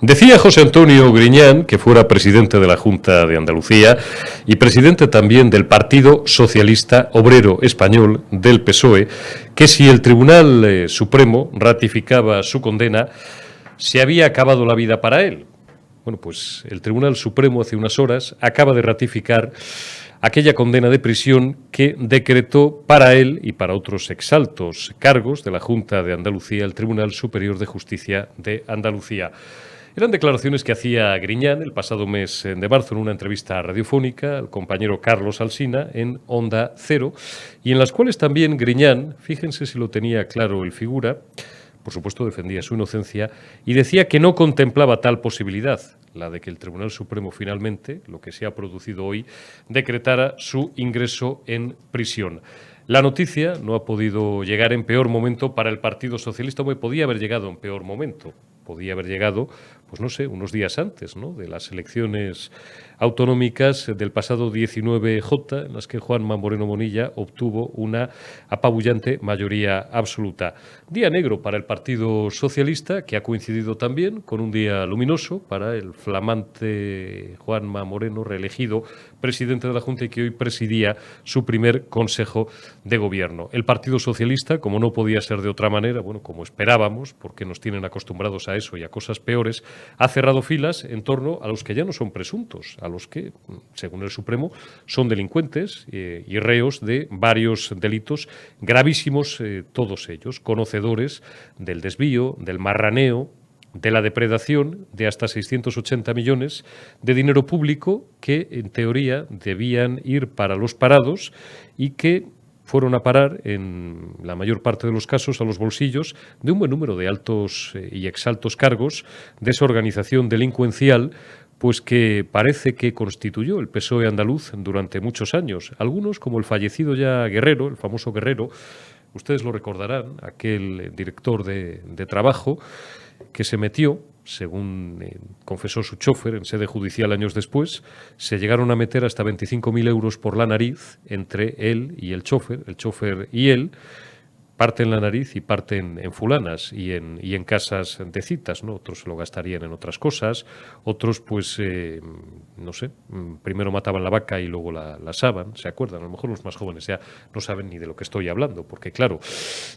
Decía José Antonio Griñán, que fuera presidente de la Junta de Andalucía y presidente también del Partido Socialista Obrero Español, del PSOE, que si el Tribunal Supremo ratificaba su condena, se había acabado la vida para él. Bueno, pues el Tribunal Supremo hace unas horas acaba de ratificar aquella condena de prisión que decretó para él y para otros exaltos cargos de la Junta de Andalucía el Tribunal Superior de Justicia de Andalucía. Eran declaraciones que hacía Griñán el pasado mes de marzo en una entrevista radiofónica al compañero Carlos Alsina en Onda Cero, y en las cuales también Griñán, fíjense si lo tenía claro el figura, por supuesto defendía su inocencia y decía que no contemplaba tal posibilidad, la de que el Tribunal Supremo finalmente, lo que se ha producido hoy, decretara su ingreso en prisión. La noticia no ha podido llegar en peor momento para el Partido Socialista, o podía haber llegado en peor momento. Podía haber llegado, pues no sé, unos días antes, ¿no?, de las elecciones autonómicas del pasado 19J, en las que Juanma Moreno Bonilla obtuvo una apabullante mayoría absoluta. Día negro para el Partido Socialista, que ha coincidido también con un día luminoso para el flamante Juanma Moreno, reelegido presidente de la Junta y que hoy presidía su primer Consejo de Gobierno. El Partido Socialista, como no podía ser de otra manera, bueno, como esperábamos, porque nos tienen acostumbrados a eso y a cosas peores, ha cerrado filas en torno a los que ya no son presuntos, a los que, según el Supremo, son delincuentes y reos de varios delitos gravísimos, todos ellos, conocedores del desvío, del marraneo, de la depredación de hasta 680 millones de dinero público que, en teoría, debían ir para los parados y que fueron a parar, en la mayor parte de los casos, a los bolsillos de un buen número de altos y exaltos cargos de esa organización delincuencial, pues que parece que constituyó el PSOE andaluz durante muchos años. Algunos, como el fallecido ya Guerrero, el famoso Guerrero, ustedes lo recordarán, aquel director de trabajo que se metió, según confesó su chofer en sede judicial años después, se llegaron a meter hasta 25.000 euros por la nariz entre él y el chofer y él, parte en la nariz y parte en fulanas y en casas de citas, ¿no? Otros se lo gastarían en otras cosas, otros pues, no sé, primero mataban la vaca y luego la asaban, ¿se acuerdan? A lo mejor los más jóvenes ya no saben ni de lo que estoy hablando, porque claro,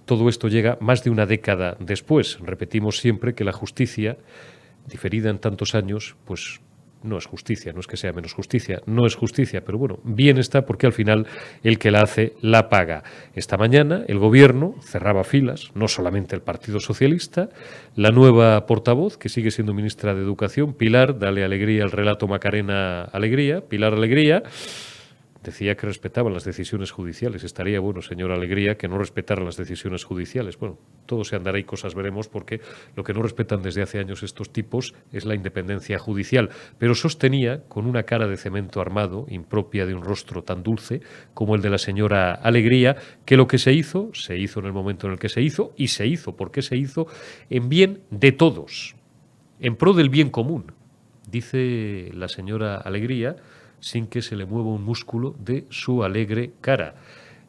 todo esto llega más de una década después. Repetimos siempre que la justicia, diferida en tantos años, pues no es justicia, no es que sea menos justicia, no es justicia, pero bueno, bien está porque al final el que la hace la paga. Esta mañana el Gobierno cerraba filas, no solamente el Partido Socialista, la nueva portavoz, que sigue siendo ministra de Educación, Pilar, dale alegría al relato Macarena Alegría, Pilar Alegría, decía que respetaban las decisiones judiciales. Estaría bueno, señora Alegría, que no respetaran las decisiones judiciales. Bueno, todo se andará y cosas veremos, porque lo que no respetan desde hace años estos tipos es la independencia judicial. Pero sostenía, con una cara de cemento armado, impropia de un rostro tan dulce como el de la señora Alegría, que lo que se hizo en el momento en el que se hizo, y se hizo porque se hizo en bien de todos, en pro del bien común. Dice la señora Alegría, sin que se le mueva un músculo de su alegre cara,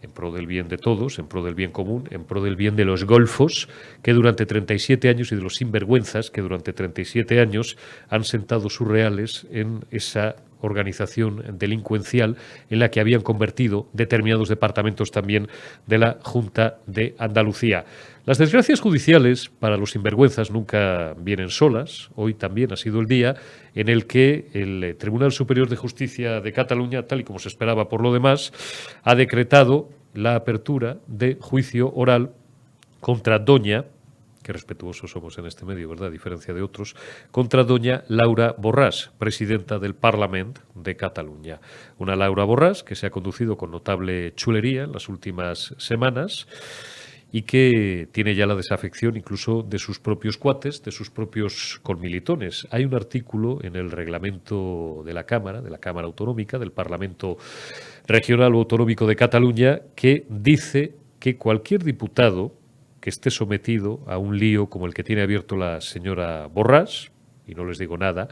en pro del bien de todos, en pro del bien común, en pro del bien de los golfos que durante 37 años y de los sinvergüenzas que durante 37 años han sentado sus reales en esa organización delincuencial en la que habían convertido determinados departamentos también de la Junta de Andalucía. Las desgracias judiciales para los sinvergüenzas nunca vienen solas. Hoy también ha sido el día en el que el Tribunal Superior de Justicia de Cataluña, tal y como se esperaba por lo demás, ha decretado la apertura de juicio oral contra doña, qué respetuosos somos en este medio, ¿verdad?, a diferencia de otros, contra doña Laura Borràs, presidenta del Parlament de Cataluña. Una Laura Borràs que se ha conducido con notable chulería en las últimas semanas y que tiene ya la desafección incluso de sus propios cuates, de sus propios conmilitones. Hay un artículo en el reglamento de la Cámara Autonómica, del Parlamento Regional o Autonómico de Cataluña, que dice que cualquier diputado que esté sometido a un lío como el que tiene abierto la señora Borràs, y no les digo nada,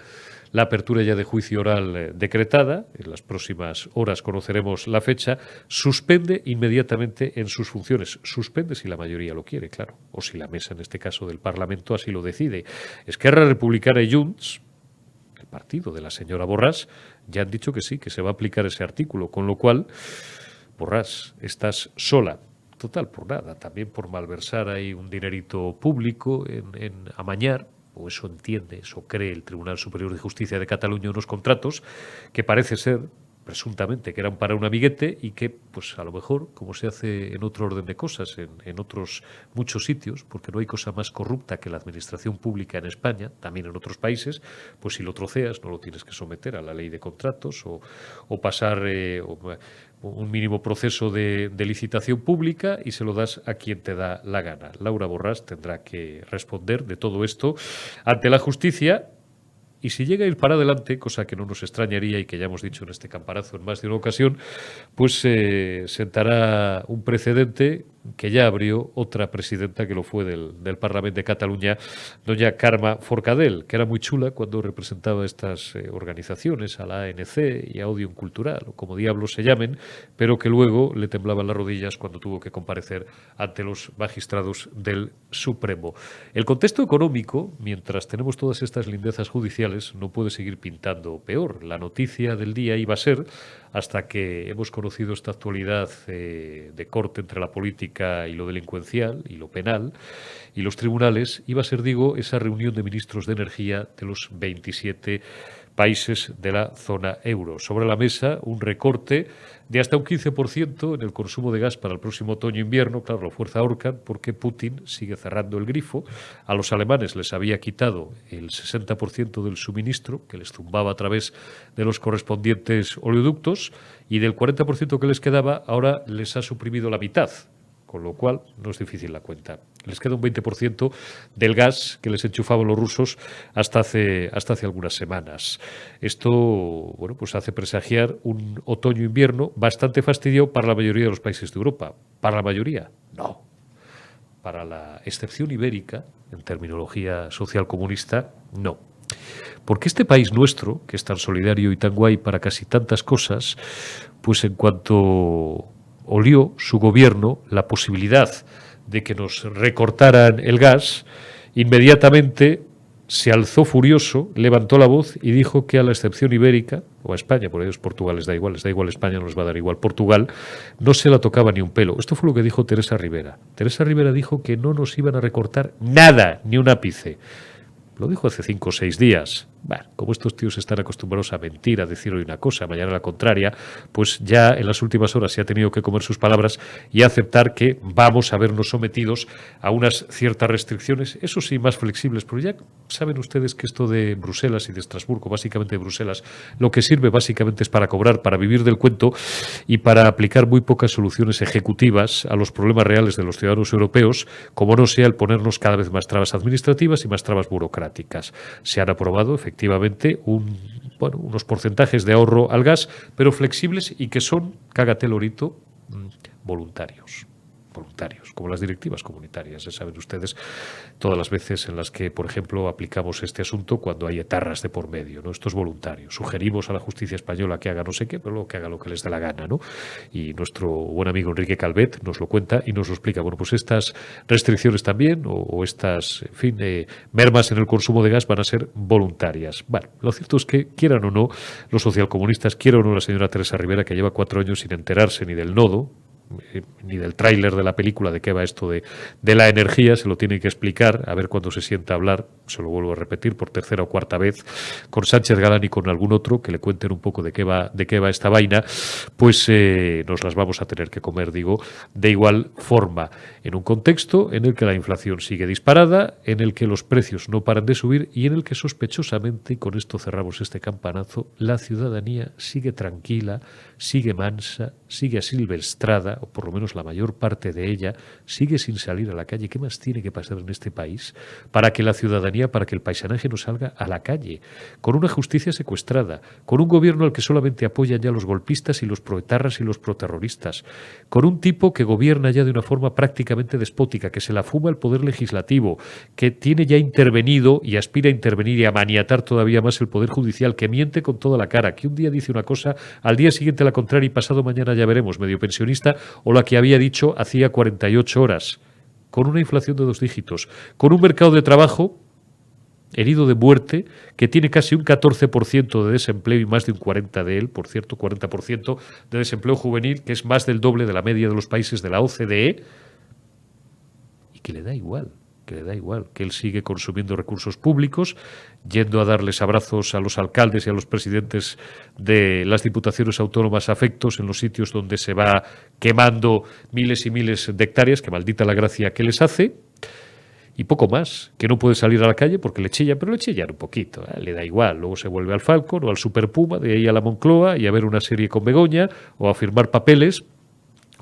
la apertura ya de juicio oral decretada, en las próximas horas conoceremos la fecha, suspende inmediatamente en sus funciones. Suspende si la mayoría lo quiere, claro, o si la mesa, en este caso del Parlamento, así lo decide. Esquerra Republicana y Junts, el partido de la señora Borràs, ya han dicho que sí, que se va a aplicar ese artículo, con lo cual, Borràs, estás sola. Total, por nada, también por malversar ahí un dinerito público en amañar, o eso entiende, eso cree el Tribunal Superior de Justicia de Cataluña, unos contratos que parece ser, presuntamente, que eran para un amiguete y que, pues a lo mejor, como se hace en otro orden de cosas, en otros muchos sitios, porque no hay cosa más corrupta que la administración pública en España, también en otros países, pues si lo troceas no lo tienes que someter a la ley de contratos o pasar un mínimo proceso de licitación pública y se lo das a quien te da la gana. Laura Borràs tendrá que responder de todo esto ante la justicia. Y si llega a ir para adelante, cosa que no nos extrañaría y que ya hemos dicho en este campanazo en más de una ocasión, pues sentará un precedente que ya abrió otra presidenta que lo fue del Parlamento de Cataluña, doña Carme Forcadell, que era muy chula cuando representaba estas organizaciones, a la ANC y a Òmnium Cultural, o como diablos se llamen, pero que luego le temblaban las rodillas cuando tuvo que comparecer ante los magistrados del Supremo. El contexto económico, mientras tenemos todas estas lindezas judiciales, no puede seguir pintando peor. La noticia del día iba a ser, hasta que hemos conocido esta actualidad de corte entre la política y lo delincuencial y lo penal y los tribunales, iba a ser, digo, esa reunión de ministros de energía de los 27 países de la zona euro. Sobre la mesa, un recorte de hasta un 15% en el consumo de gas para el próximo otoño-invierno. Claro, la fuerza ahorcan porque Putin sigue cerrando el grifo. A los alemanes les había quitado el 60% del suministro que les zumbaba a través de los correspondientes oleoductos y del 40% que les quedaba ahora les ha suprimido la mitad. Con lo cual no es difícil la cuenta. Les queda un 20% del gas que les enchufaban los rusos hasta hace algunas semanas. Esto, bueno, pues hace presagiar un otoño-invierno bastante fastidio para la mayoría de los países de Europa. ¿Para la mayoría? No. Para la excepción ibérica, en terminología social comunista, no. Porque este país nuestro, que es tan solidario y tan guay para casi tantas cosas, pues en cuanto olió su gobierno la posibilidad de que nos recortaran el gas, inmediatamente se alzó furioso, levantó la voz y dijo que a la excepción ibérica, o a España, por ellos Portugal les da igual España, no les va a dar igual Portugal, no se la tocaba ni un pelo. Esto fue lo que dijo Teresa Rivera. Teresa Rivera dijo que no nos iban a recortar nada, ni un ápice. Lo dijo hace 5 o 6 días. Bueno, como estos tíos están acostumbrados a mentir, a decir hoy una cosa, mañana la contraria, pues ya en las últimas horas se ha tenido que comer sus palabras y aceptar que vamos a vernos sometidos a unas ciertas restricciones, eso sí, más flexibles, pero ya saben ustedes que esto de Bruselas y de Estrasburgo, básicamente de Bruselas, lo que sirve básicamente es para cobrar, para vivir del cuento y para aplicar muy pocas soluciones ejecutivas a los problemas reales de los ciudadanos europeos, como no sea el ponernos cada vez más trabas administrativas y más trabas burocráticas. Se han aprobado, efectivamente, unos porcentajes de ahorro al gas, pero flexibles y que son, cágate lorito, voluntarios, como las directivas comunitarias. Ya saben ustedes todas las veces en las que, por ejemplo, aplicamos este asunto cuando hay etarras de por medio, ¿no? Esto es voluntario. Sugerimos a la justicia española que haga no sé qué, pero luego que haga lo que les dé la gana, ¿no? Y nuestro buen amigo Enrique Calvet nos lo cuenta y nos lo explica. Bueno, pues estas restricciones también o estas, en fin, mermas en el consumo de gas van a ser voluntarias. Bueno, lo cierto es que, quieran o no, los socialcomunistas, quieran o no la señora Teresa Rivera, que lleva 4 años sin enterarse ni del nodo, ni del tráiler de la película de qué va esto de la energía, se lo tiene que explicar, a ver cuándo se sienta a hablar, se lo vuelvo a repetir por 3ª o 4ª vez, con Sánchez Galán y con algún otro, que le cuenten un poco de qué va esta vaina, pues nos las vamos a tener que comer, digo, de igual forma, en un contexto en el que la inflación sigue disparada, en el que los precios no paran de subir y en el que sospechosamente, y con esto cerramos este campanazo, la ciudadanía sigue tranquila, sigue mansa, sigue asilvestrada, o por lo menos la mayor parte de ella, sigue sin salir a la calle. ¿Qué más tiene que pasar en este país para que la ciudadanía, para que el paisanaje no salga a la calle? Con una justicia secuestrada, con un gobierno al que solamente apoyan ya los golpistas y los proetarras y los proterroristas, con un tipo que gobierna ya de una forma prácticamente despótica, que se la fuma el poder legislativo, que tiene ya intervenido y aspira a intervenir y a maniatar todavía más el poder judicial, que miente con toda la cara, que un día dice una cosa, al día siguiente la contraria y pasado mañana ya veremos, medio pensionista, o la que había dicho hacía 48 horas, con una inflación de 2 dígitos, con un mercado de trabajo herido de muerte, que tiene casi un 14% de desempleo y más de un 40% de él, por cierto, 40% de desempleo juvenil, que es más del doble de la media de los países de la OCDE, y que le da igual, que él sigue consumiendo recursos públicos, yendo a darles abrazos a los alcaldes y a los presidentes de las diputaciones autónomas afectos en los sitios donde se va quemando miles y miles de hectáreas, que maldita la gracia que les hace, y poco más, que no puede salir a la calle porque le chillan, pero le chillan un poquito, le da igual, luego se vuelve al Falcon o al Super Puma, de ahí a la Moncloa y a ver una serie con Begoña o a firmar papeles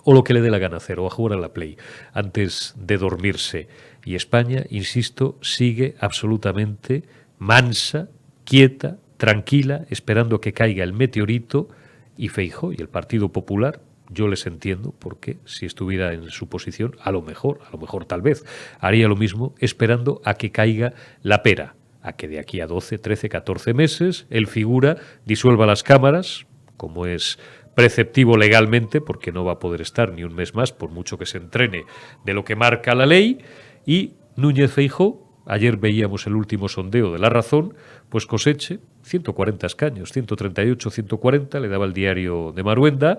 o lo que le dé la gana hacer, o a jugar a la Play antes de dormirse. Y España, insisto, sigue absolutamente mansa, quieta, tranquila, esperando que caiga el meteorito, y Feijóo y el Partido Popular, yo les entiendo, porque si estuviera en su posición, a lo mejor tal vez, haría lo mismo, esperando a que caiga la pera, a que de aquí a 12, 13, 14 meses él figura, disuelva las cámaras, como es preceptivo legalmente, porque no va a poder estar ni un mes más, por mucho que se entrene de lo que marca la ley, y Núñez Feijóo, ayer veíamos el último sondeo de La Razón, pues coseche 140 escaños, 138, 140, le daba el diario de Maruenda,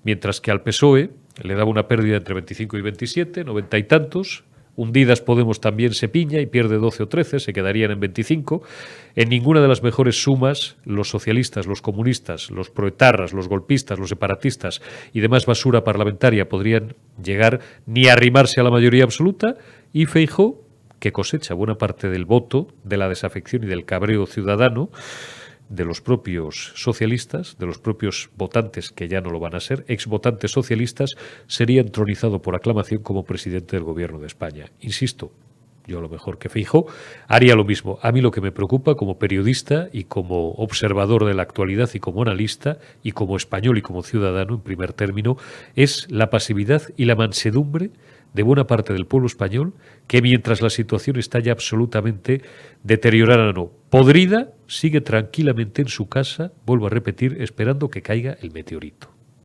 mientras que al PSOE le daba una pérdida entre 25 y 27, 90 y tantos. Hundidas Podemos también se piña y pierde 12 o 13, se quedarían en 25. En ninguna de las mejores sumas, los socialistas, los comunistas, los proetarras, los golpistas, los separatistas y demás basura parlamentaria podrían llegar ni a arrimarse a la mayoría absoluta, y Feijóo, que cosecha buena parte del voto, de la desafección y del cabreo ciudadano, de los propios socialistas, de los propios votantes que ya no lo van a ser, exvotantes socialistas, sería entronizado por aclamación como presidente del gobierno de España. Insisto, yo a lo mejor que Feijóo haría lo mismo. A mí lo que me preocupa como periodista y como observador de la actualidad y como analista y como español y como ciudadano en primer término es la pasividad y la mansedumbre de buena parte del pueblo español, que mientras la situación está ya absolutamente deteriorada, no, podrida, sigue tranquilamente en su casa, vuelvo a repetir, esperando que caiga el meteorito.